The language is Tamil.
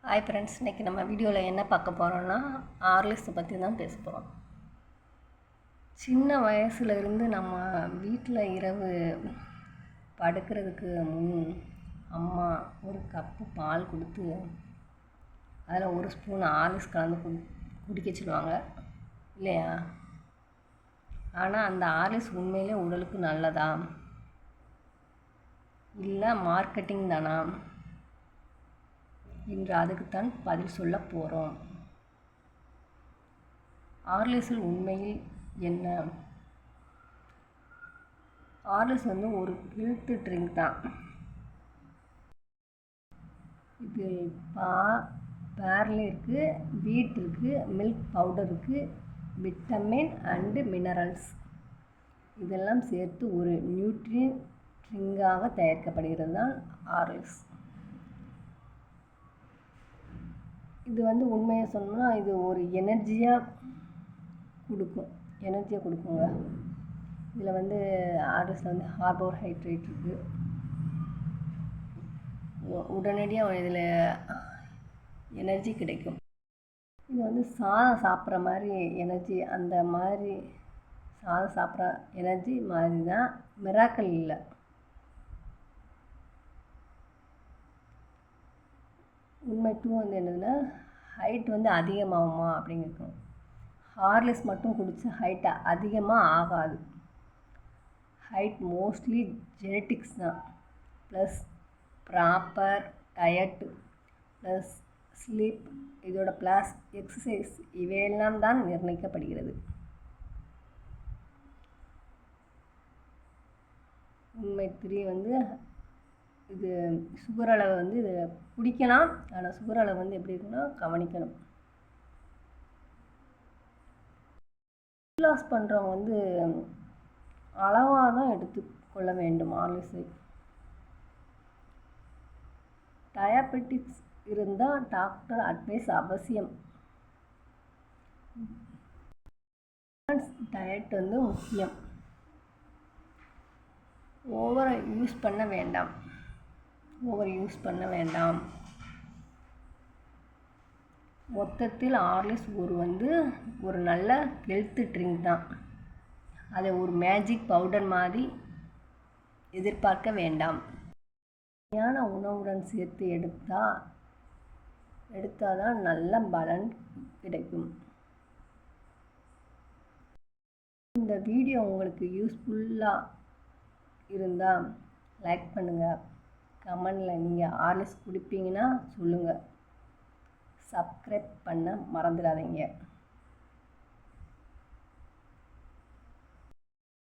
ஹாய் ஃப்ரெண்ட்ஸ், இன்றைக்கி நம்ம வீடியோவில் என்ன பார்க்க போகிறோன்னா ஹார்லிக்ஸை பற்றி தான் பேச போகிறோம். சின்ன வயசுலேருந்து நம்ம வீட்டில் இரவு படுக்கிறதுக்கு முன் அம்மா ஒரு கப்பு பால் கொடுத்து அதில் ஒரு ஸ்பூன் ஹார்லிக்ஸ் கலந்து குடிக்க சொல்லுவாங்க இல்லையா? ஆனால் அந்த ஹார்லிக்ஸ் உண்மையிலே உடலுக்கு நல்லதா இல்லை மார்க்கெட்டிங் தானா என்று அதுக்குத்தான் பதில் சொல்ல போகிறோம். ஹார்லிக்ஸில் உண்மையில் என்ன? ஹார்லிக்ஸ் ஒரு ஹெல்த் ட்ரிங்க் தான். இது பேர்ல இருக்குது, வீட் இருக்குது, மில்க் பவுடர் இருக்குது, விட்டமின் அண்டு மினரல்ஸ் இதெல்லாம் சேர்த்து ஒரு நியூட்ரி ட்ரிங்காக தயாரிக்கப்படுகிறது தான் ஹார்லிக்ஸ். இது உண்மையை சொன்னோம்னா இது ஒரு எனர்ஜியாக கொடுக்குங்க. இதில் ஹார்லிக்ஸில் கார்போஹைட்ரேட் இருக்குது. உடனடியாக இதில் எனர்ஜி கிடைக்கும். இது சாதம் சாப்பிட்ற மாதிரி எனர்ஜி, அந்த மாதிரி சாதம் சாப்பிட்ற எனர்ஜி மாதிரி தான், மிராக்கல் இல்லை. உண்மை டூ என்னதுன்னா ஹைட் அதிகமாகுமா அப்படிங்கிறது. ஹார்லிக்ஸ் மட்டும் குடித்தா ஹைட் அதிகமாக ஆகாது. ஹைட் மோஸ்ட்லி ஜெனட்டிக்ஸ் தான், plus proper diet, plus sleep, இதோட ப்ளஸ் எக்ஸசைஸ் இவையெல்லாம் தான் நிர்ணயிக்கப்படுகிறது. உண்மை த்ரீ இது சுகர் அளவு இது குடிக்கலாம், ஆனால் சுகர் அளவு எப்படி இருக்குன்னா கவனிக்கணும். லாஸ் பண்ணுறவங்க அளவாக தான் எடுத்துக்கொள்ள வேண்டும் ஹார்லிக்ஸை. டயபெட்டிக்ஸ் இருந்தால் டாக்டர் அட்வைஸ் அவசியம். டயட் முக்கியம். ஓவர் யூஸ் பண்ண வேண்டாம். மொத்தத்தில் ஹார்லிக்ஸ் ஒரு நல்ல ஹெல்த் ட்ரிங்க் தான். அதை ஒரு மேஜிக் பவுடர் மாதிரி எதிர்பார்க்க வேண்டாம். சரியான உணவுடன் சேர்த்து எடுத்தால் தான் நல்ல பலன் கிடைக்கும். இந்த வீடியோ உங்களுக்கு யூஸ்ஃபுல்லாக இருந்தால் லைக் பண்ணுங்கள், கமெண்டில் நீங்கள் ஹார்லிக்ஸ் குடிப்பீங்கன்னா சொல்லுங்கள், சப்ஸ்கிரைப் பண்ண மறந்துடாதீங்க.